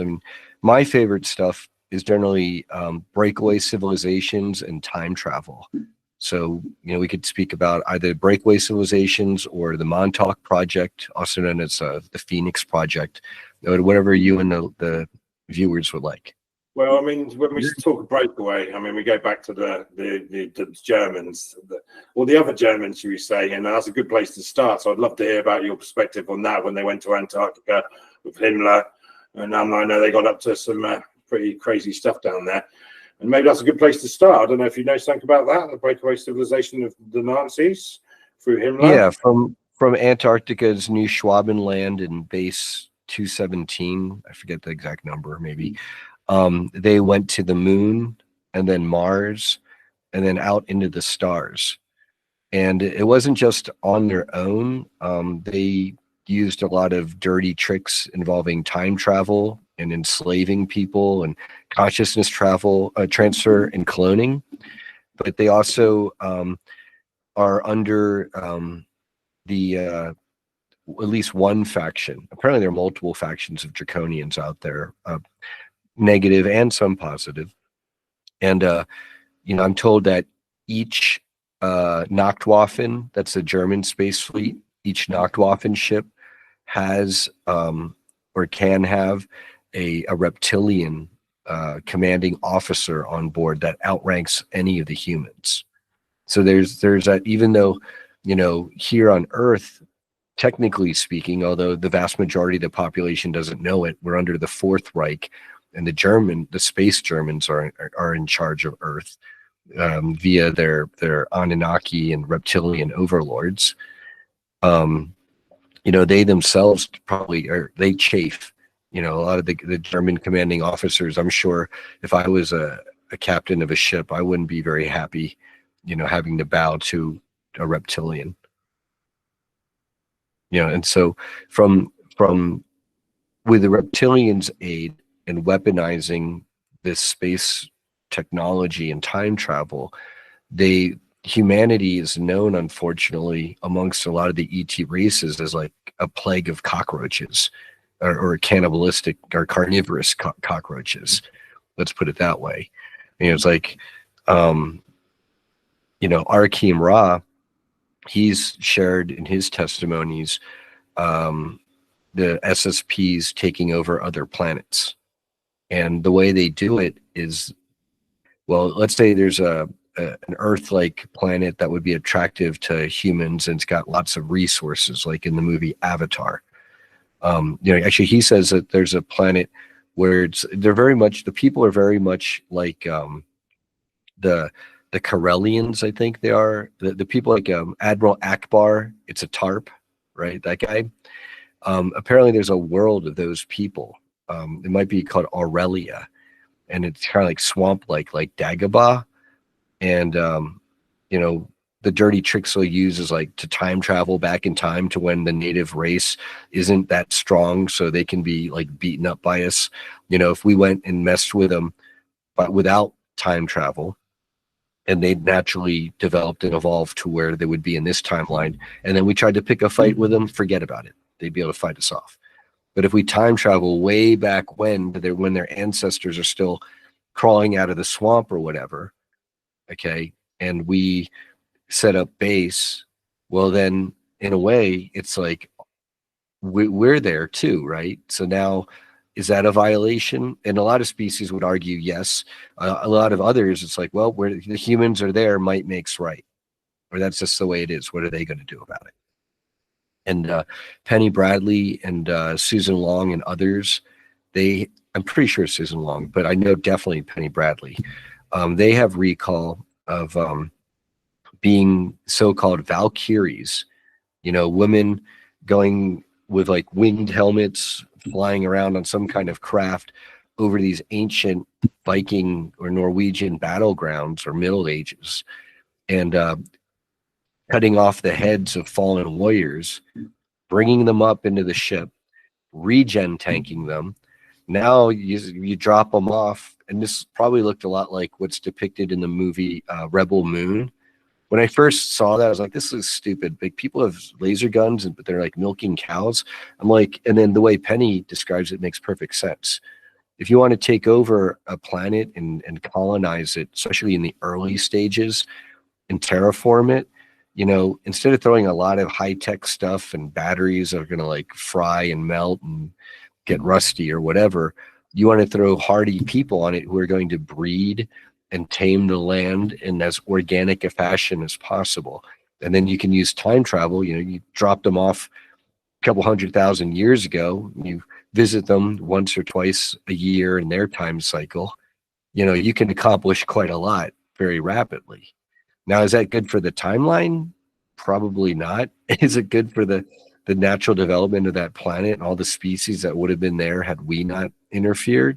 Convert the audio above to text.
I mean, my favorite stuff is generally breakaway civilizations and time travel. So, we could speak about either breakaway civilizations or the Montauk Project, also known as the Phoenix Project, whatever you and the viewers would like. Well, I mean, when we talk breakaway, I mean, we go back to the Germans, or the other Germans, should we say, and that's a good place to start. So I'd love to hear about your perspective on that when they went to Antarctica with Himmler. And I know they got up to some pretty crazy stuff down there. And maybe that's a good place to start. I don't know if you know something about that, the breakaway civilization of the Nazis through Himmler. Yeah, from Antarctica's New Schwabenland and Base 217, I forget the exact number, maybe. They went to the moon and then Mars and then out into the stars. And it wasn't just on their own. They used a lot of dirty tricks involving time travel and enslaving people and consciousness transfer and cloning. But they also are under at least one faction. Apparently there are multiple factions of draconians out there, negative and some positive. And I'm told that each Nachtwaffen, that's the German space fleet, each Nachtwaffen ship has or can have a reptilian commanding officer on board that outranks any of the humans. So there's that, even though, here on Earth, technically speaking, although the vast majority of the population doesn't know it, we're under the Fourth Reich, and the space Germans are in charge of Earth via their Anunnaki and reptilian overlords. They themselves they chafe. A lot of the German commanding officers, I'm sure if I was a captain of a ship, I wouldn't be very happy, having to bow to a reptilian. And so from with the reptilians' aid and weaponizing this space technology and time travel, humanity is known, unfortunately, amongst a lot of the ET races as like a plague of cockroaches, or cannibalistic or carnivorous cockroaches. Let's put it that way. It's like, Arkeem Ra, he's shared in his testimonies the SSPs taking over other planets. And the way they do it is, well, let's say there's an Earth-like planet that would be attractive to humans and it's got lots of resources, like in the movie Avatar. Actually, he says that there's a planet where the people are very much like the Corellians, I think they are. The people like Admiral Akbar, it's a TARP, right? That guy. Apparently there's a world of those people. It might be called Aurelia, and it's kind of like swamp-like Dagobah. And, the dirty tricks they'll use is like to time travel back in time to when the native race isn't that strong, so they can be like beaten up by us. If we went and messed with them, but without time travel, and they naturally developed and evolved to where they would be in this timeline, and then we tried to pick a fight with them, forget about it. They'd be able to fight us off. But if we time travel way back when their ancestors are still crawling out of the swamp or whatever, okay, and we set up base, well then in a way it's like we're there too, right? So now, is that a violation? And a lot of species would argue yes. A lot of others, it's like, well, where the humans are there, might makes right, or that's just the way it is. What are they going to do about it? And Penny Bradley and Susan Long and others, I'm pretty sure Susan Long, but I know definitely Penny Bradley, they have recall of being so-called Valkyries, women going with like winged helmets, flying around on some kind of craft over these ancient Viking or Norwegian battlegrounds or Middle Ages, and cutting off the heads of fallen warriors, bringing them up into the ship, regen tanking them. Now you drop them off, and this probably looked a lot like what's depicted in the movie Rebel Moon. When I first saw that, I was like, this is stupid. Like, people have laser guns, but they're like milking cows. I'm like, and then the way Penny describes it makes perfect sense. if you want to take over a planet and colonize it, especially in the early stages, and terraform it, you know, instead of throwing a lot of high-tech stuff and batteries that are going to like fry and melt and get rusty or whatever, you want to throw hardy people on it who are going to breed and tame the land in as organic a fashion as possible. And then you can use time travel. You know, you drop them off a couple 100,000 years ago, you visit them once or twice a year in their time cycle, you know, you can accomplish quite a lot very rapidly. Now, is that good for the timeline? Probably not. Is it good for the natural development of that planet and all the species that would have been there had we not interfered?